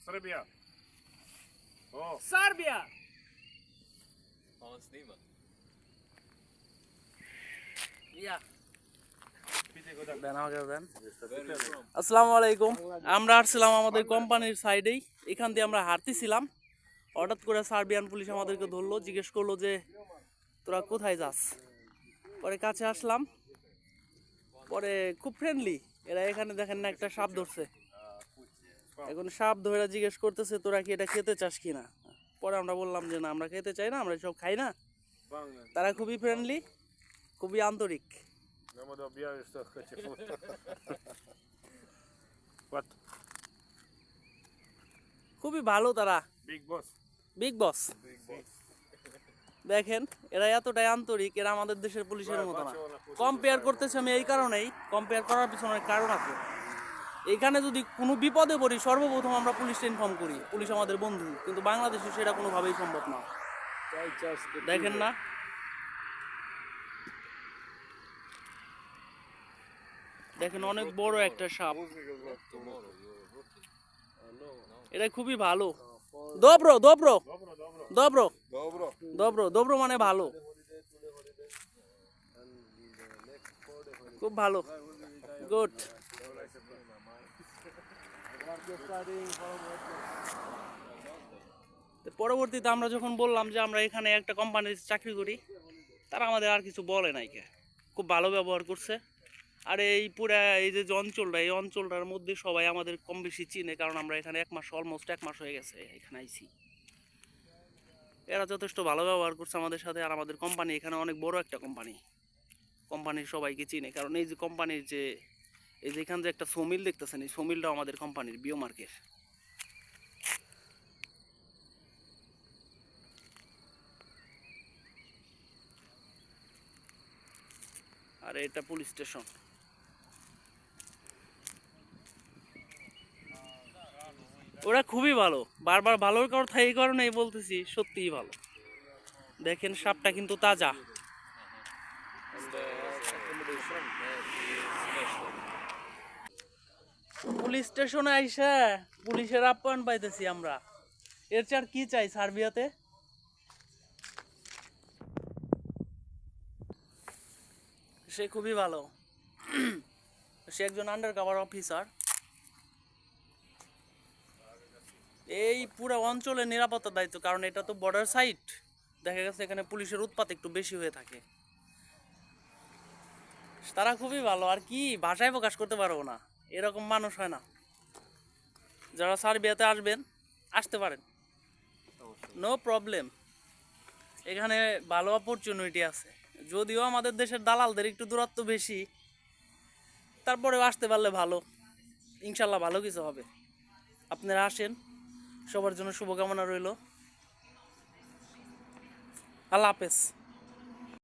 Srbija. O, Serbia. On snima. Ja. pitaj ga da. দেন আমাকে দেন। Where are you from? আসসালামু আলাইকুম। আমরা আসছিলাম আমাদের কোম্পানির সাইডেই, এখান দিয়ে আমরা হাঁটতেছিলাম। হঠাৎ করে সার্বিয়ান পুলিশ আমাদেরকে ধরলো, জিজ্ঞেস করলো যে তোরা কোথায় যাস। পরে কাছে আসলাম, পরে খুব ফ্রেন্ডলি এরা। এখানে দেখেন না একটা সাপ ধরছে, এখন সাপ ধরে জিজ্ঞেস করতেছে তোরা কি এটা খেতে চাস কিনা। পরে আমরা বললাম যে না, আমরা খেতে চাই না, আমরা সব খাই না। তারা খুবই ফ্রেন্ডলি, খুবই আন্তরিক। Nemo da objaviš što hoće foto. What? খুবই ভালো তারা, Big boss. বিগ বস। Big boss. দেখেন এরা এতটাই আন্তরিক, এরা আমাদের দেশের পুলিশের মতো না। কম্পেয়ার করতেছে আমি এই কারণেই, কম্পেয়ার করার পিছনে অনেক কারণ আছে। এখানে যদি কোনো বিপদে পড়ি সর্বপ্রথম আমরা পুলিশকে ইনফর্ম করি, পুলিশ আমাদের বন্ধু, কিন্তু বাংলাদেশে সেটা কোনোভাবেই সম্ভব না। দেখেন না, দেখেন অনেক বড় একটা সাপ। Tomorrow you're working. এটা খুবই ভালো। dobro dobro Dobro, dobro. dobro Dobro. dobro dobro মানে ভালো, খুব ভালো, গুড। পরবর্তীতে আমরা যখন বললাম যে আমরা এখানে একটা কোম্পানির চাকরি করি, তারা আমাদের আর কিছু বলে নাই, খুব ভালো ব্যবহার করছে। আর এই পুরা এই যে অঞ্চলটা, এই অঞ্চলটার মধ্যে সবাই আমাদের কম বেশি চিনে, কারণ আমরা এখানে অলমোস্ট এক মাস হয়ে গেছে এখানে আইছি। এরা যথেষ্ট ভালো ব্যবহার করছে আমাদের সাথে। আর আমাদের কোম্পানি এখানে অনেক বড় একটা কোম্পানি, কোম্পানির সবাইকে চিনে। কারণ এই যে কোম্পানির যে এই যে এখানে যে একটা সোমিল দেখতেছেন, এই সোমিলটাও আমাদের কোম্পানির বিওমার্কের। আর এটা পুলিশ স্টেশন। ওরা খুবই ভালো, বারবার ভালোর কথা এই কারণেই বলতেছি, সত্যিই ভালো। দেখেন সাপটা কিন্তু তাজা। পুলিশ স্টেশনে আইসা পুলিশের আপ্যায়ন পাইতেছি আমরা, এর চেয়ে আর কি চাই সার্বিয়াতে। সে খুবই ভালো, সে একজন আন্ডার কভার অফিসার। এই পুরো অঞ্চলের নিরাপত্তার দায়িত্ব, কারণ এটা তো বর্ডার সাইট। দেখা গেছে এখানে পুলিশের উৎপাত একটু বেশি হয়ে থাকে। তারা খুবই ভালো, আর কি ভাষায় প্রকাশ করতে পারবো না, এরকম মানুষ হয় না। যারা সার্বিয়াতে আসবেন, আসতে পারেন, নো প্রবলেম। এখানে ভালো অপরচুনিটি আছে। যদিও আমাদের দেশের দালালদের একটু দূরত্ব বেশি, তারপরেও আসতে পারলে ভালো, ইনশাল্লাহ ভালো কিছু হবে। আপনারা আসেন, সবার জন্য শুভকামনা রইল। আল্লাহ হাফেজ।